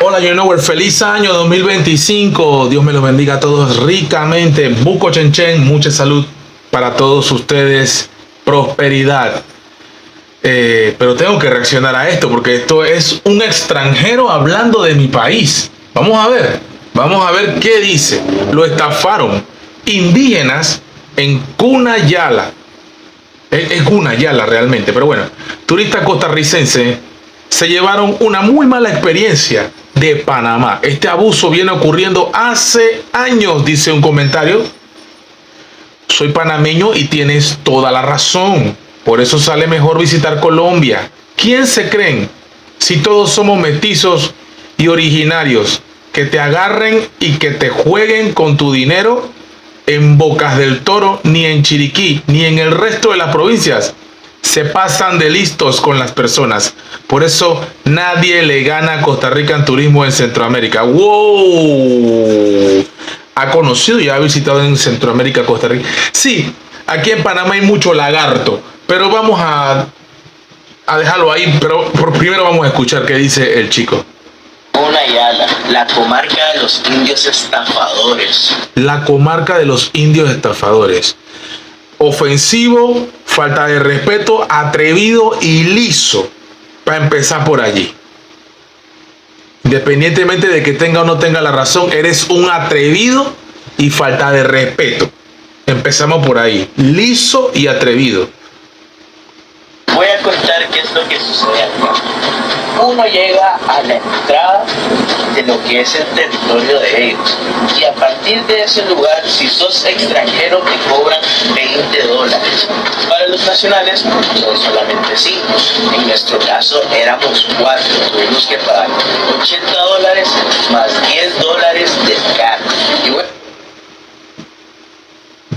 Hola, Jonower, feliz año 2025. Dios me los bendiga a todos ricamente. Buco Chenchen, mucha salud para todos ustedes, prosperidad. Pero tengo que reaccionar a esto porque esto es un extranjero hablando de mi país. Vamos a ver qué dice. Lo estafaron indígenas en Cunayala. Es Cunayala realmente, pero bueno, turistas costarricenses se llevaron una muy mala experiencia de Panamá. Este abuso viene ocurriendo hace años, dice un comentario. Soy panameño y tienes toda la razón. Por eso sale mejor visitar Colombia. ¿Quién se creen? Si todos somos mestizos y originarios, que te agarren y que te jueguen con tu dinero en Bocas del Toro, ni en Chiriquí, ni en el resto de las provincias. Se pasan de listos con las personas. Por eso nadie le gana a Costa Rica en turismo en Centroamérica. ¡Wow! ¿Ha conocido y ha visitado en Centroamérica, Costa Rica? Sí, aquí en Panamá hay mucho lagarto, pero vamos a dejarlo ahí. Pero primero vamos a escuchar qué dice el chico. Cunayala, la comarca de los indios estafadores. La comarca de los indios estafadores. Ofensivo, falta de respeto, atrevido y liso. Para empezar por allí. Independientemente de que tenga o no tenga la razón, eres un atrevido y falta de respeto. Empezamos por ahí. Liso y atrevido. Voy a contar qué es lo que sucede acá. Uno llega a la entrada de lo que es el territorio de ellos. Y a partir de ese lugar, si sos extranjero, te cobran $20. Para los nacionales, son solamente 5. En nuestro caso, éramos 4. Tuvimos que pagar $80 más $10 del carro. Y bueno,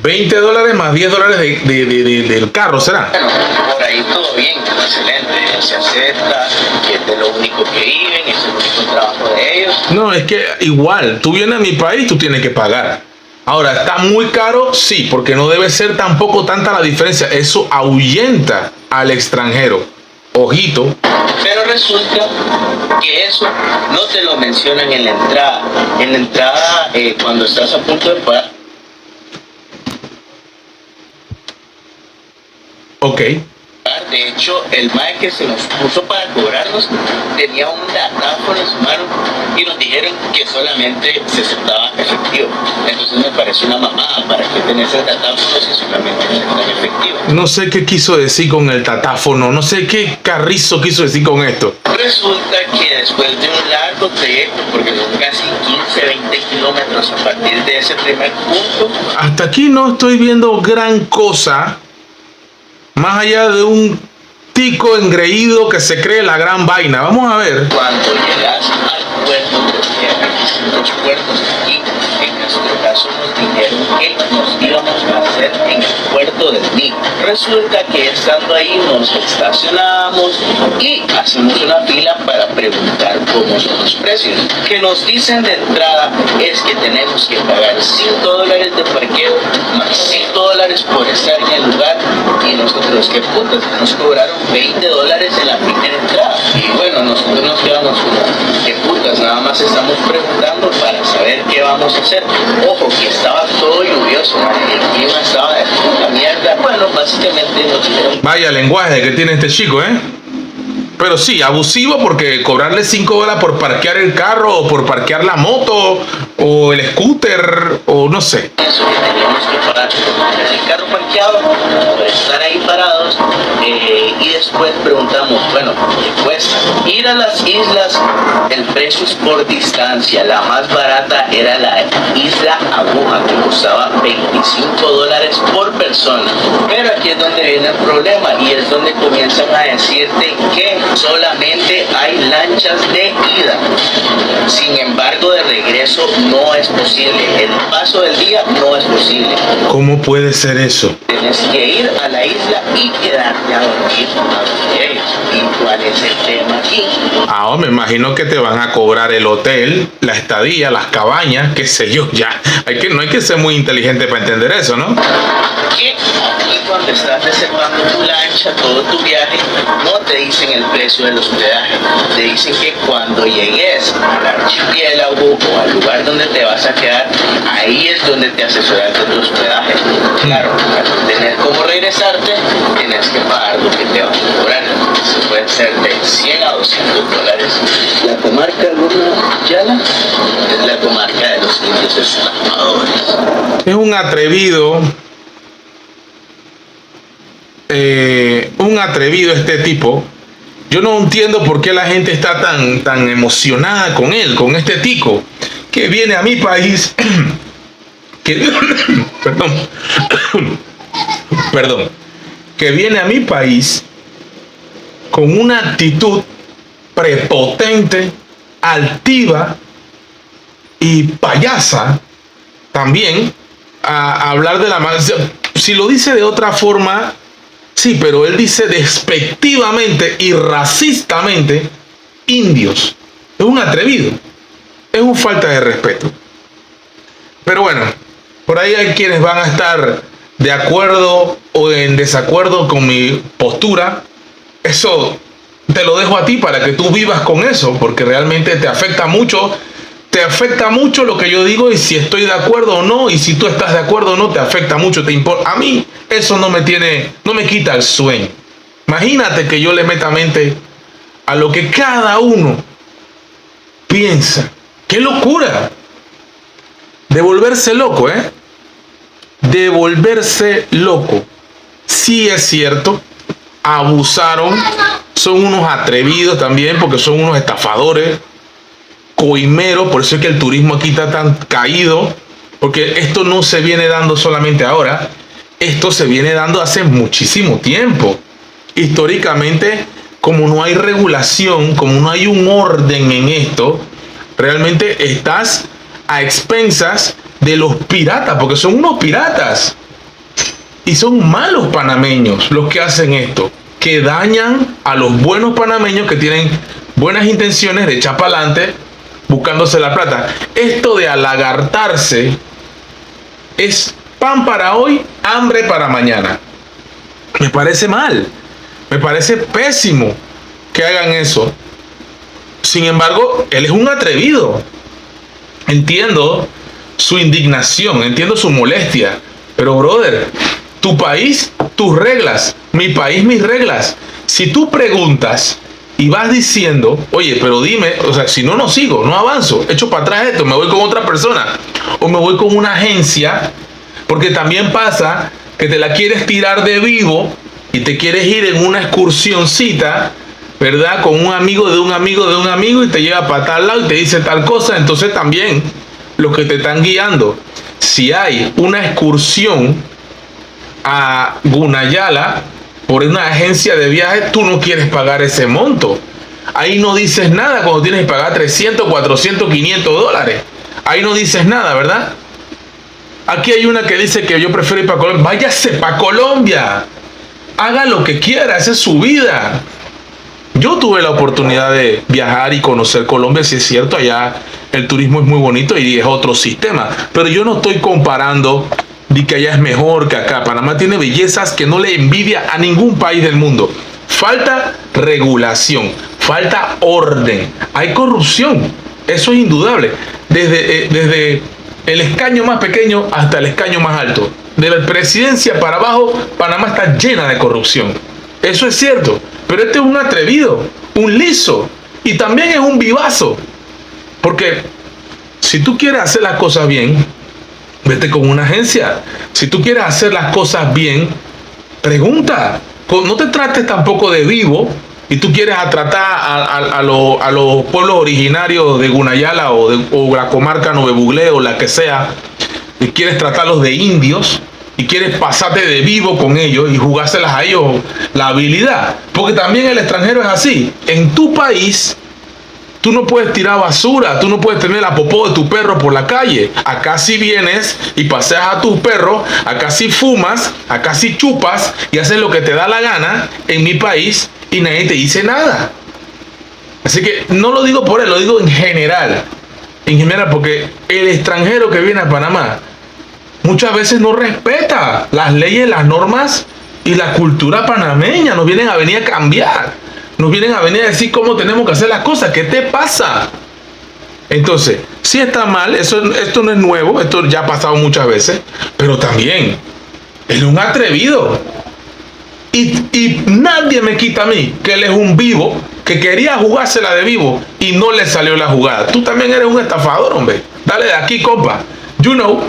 $20 más $10 del carro, ¿será? Bueno, por ahí todo bien, excelente, se acepta, que es de lo único que viven, es el único trabajo de ellos. No, es que igual, tú vienes a mi país, tú tienes que pagar. Ahora, ¿está muy caro? Sí, porque no debe ser tampoco tanta la diferencia. Eso ahuyenta al extranjero. Ojito. Pero resulta que eso no te lo mencionan en la entrada. En la entrada, cuando estás a punto de pagar. Ok. De hecho, el mae que se nos puso para cobrarnos tenía un datáfono en su mano y nos dijeron que solamente se aceptaba efectivo. Entonces me pareció una mamada. ¿Para qué tenés el datáfono si solamente aceptan efectivo? No sé qué quiso decir con el datáfono, no sé qué carrizo quiso decir con esto. Resulta que después de un largo trayecto, porque son casi 15-20 kilómetros a partir de ese primer punto. Hasta aquí no estoy viendo gran cosa. Más allá de un tico engreído que se cree la gran vaina. Vamos a ver. Cuando llegas al puerto, porque hay distintos puertos aquí, en nuestro caso nos dijeron que nos íbamos a hacer en el puerto del Nido. Resulta que estando ahí nos estacionamos y hacemos una fila para preguntar cómo son los precios. Que nos dicen de entrada es que tenemos que pagar $5 de parqueo más $5 por estar en el lugar, y nosotros, qué putas, nos cobraron $20 en la primera entrada. Y bueno, nosotros nos quedamos como, qué putas, nada más estamos preguntando para saber qué vamos a hacer. Ojo, que estaba todo lluvioso, el clima estaba de puta mierda. Bueno, básicamente nos dijeron... Vaya lenguaje que tiene este chico, ¿eh? Pero sí, abusivo, porque cobrarle $5 por parquear el carro, o por parquear la moto, o el scooter, o no sé. Eso que teníamos que pagar el carro parqueado, por estar ahí parados, y después preguntamos, bueno, ¿qué cuesta? Ir a las islas, el precio es por distancia. La más barata era la isla Aguja, que costaba $25 por persona. Pero aquí es donde viene el problema, y es donde comienzan a decirte que solamente hay lanchas de ida. Sin embargo, de regreso regreso no es posible. El paso del día no es posible. ¿Cómo puede ser eso? Tienes que ir a la isla y quedarte a dormir. ¿Y cuál es el tema aquí? Ah, me imagino que te van a cobrar el hotel, la estadía, las cabañas, qué sé yo, ya. No hay que ser muy inteligente para entender eso, ¿no? Que aquí cuando estás reservando tu lancha, todo tu viaje, no te dicen el precio del hospedaje. Te dicen que cuando llegues al archipiélago o al lugar donde te vas a quedar, ahí es donde te asesoras de tu hospedaje. Claro, para tener cómo regresarte, tienes que pagar lo que te van a cobrar. Eso puede ser de 100 a 200 dólares. La comarca Guna Yala es la comarca de los indios estafadores. Es un atrevido este tipo. Yo no entiendo por qué la gente está tan emocionada con él, con este tico, que viene a mi país, que viene a mi país con una actitud prepotente, altiva y payasa también, a hablar de la mafia. Si lo dice de otra forma, sí, pero él dice despectivamente y racistamente indios. Es un atrevido, es un falta de respeto. Pero bueno, por ahí hay quienes van a estar de acuerdo o en desacuerdo con mi postura. Eso te lo dejo a ti para que tú vivas con eso, porque realmente te afecta mucho. Te afecta mucho lo que yo digo, y si estoy de acuerdo o no, y si tú estás de acuerdo o no, te afecta mucho, te importa. A mí eso no me quita el sueño. Imagínate que yo le meta mente a lo que cada uno piensa. ¡Qué locura! De volverse loco, ¿eh? De volverse loco. Sí es cierto, abusaron, son unos atrevidos también, porque son unos estafadores, coimeros. Por eso es que el turismo aquí está tan caído, porque esto no se viene dando solamente ahora, esto se viene dando hace muchísimo tiempo. Históricamente, como no hay regulación, como no hay un orden en esto, realmente estás a expensas de los piratas, porque son unos piratas. Y son malos panameños los que hacen esto, que dañan a los buenos panameños que tienen buenas intenciones de echar para adelante buscándose la plata. Esto de alagartarse es pan para hoy, hambre para mañana. Me parece mal, me parece pésimo que hagan eso. Sin embargo, él es un atrevido. Entiendo su indignación, entiendo su molestia, pero brother, tu país, tus reglas, mi país, mis reglas. Si tú preguntas y vas diciendo, oye, pero dime, o sea, si no, no sigo, no avanzo, echo para atrás esto, me voy con otra persona o me voy con una agencia, porque también pasa que te la quieres tirar de vivo y te quieres ir en una excursioncita, ¿verdad? Con un amigo de un amigo de un amigo, y te lleva para tal lado y te dice tal cosa. Entonces también los que te están guiando, si hay una excursión a Gunayala por una agencia de viajes, tú no quieres pagar ese monto. Ahí no dices nada cuando tienes que pagar 300, 400, 500 dólares. Ahí no dices nada, ¿verdad? Aquí hay una que dice que yo prefiero ir para Colombia. Váyase para Colombia. Haga lo que quiera, esa es su vida. Yo tuve la oportunidad de viajar y conocer Colombia, si es cierto, allá el turismo es muy bonito y es otro sistema. Pero yo no estoy comparando de que allá es mejor que acá. Panamá tiene bellezas que no le envidia a ningún país del mundo. Falta regulación, falta orden, hay corrupción, eso es indudable. Desde el escaño más pequeño hasta el escaño más alto. De la presidencia para abajo, Panamá está llena de corrupción. Eso es cierto. Pero este es un atrevido, un liso, y también es un vivazo. Porque si tú quieres hacer las cosas bien, vete con una agencia. Si tú quieres hacer las cosas bien, pregunta. No te trates tampoco de vivo y tú quieres tratar a los pueblos originarios de Gunayala o la comarca Nueve Buglé o la que sea, y quieres tratarlos de indios y quieres pasarte de vivo con ellos y jugárselas a ellos la habilidad. Porque también el extranjero es así. En tu país Tú no puedes tirar basura, tú no puedes tener la popó de tu perro por la calle. Acá sí vienes y paseas a tus perros, acá sí fumas, acá sí chupas y haces lo que te da la gana en mi país y nadie te dice nada. Así que no lo digo por él, lo digo en general. En general, porque el extranjero que viene a Panamá muchas veces no respeta las leyes, las normas y la cultura panameña. Nos vienen a venir a cambiar. Nos vienen a venir a decir cómo tenemos que hacer las cosas. ¿Qué te pasa? Entonces, sí está mal, esto no es nuevo, esto ya ha pasado muchas veces, pero también, él es un atrevido. Y nadie me quita a mí que él es un vivo, que quería jugársela de vivo y no le salió la jugada. Tú también eres un estafador, hombre. Dale de aquí, compa. You know,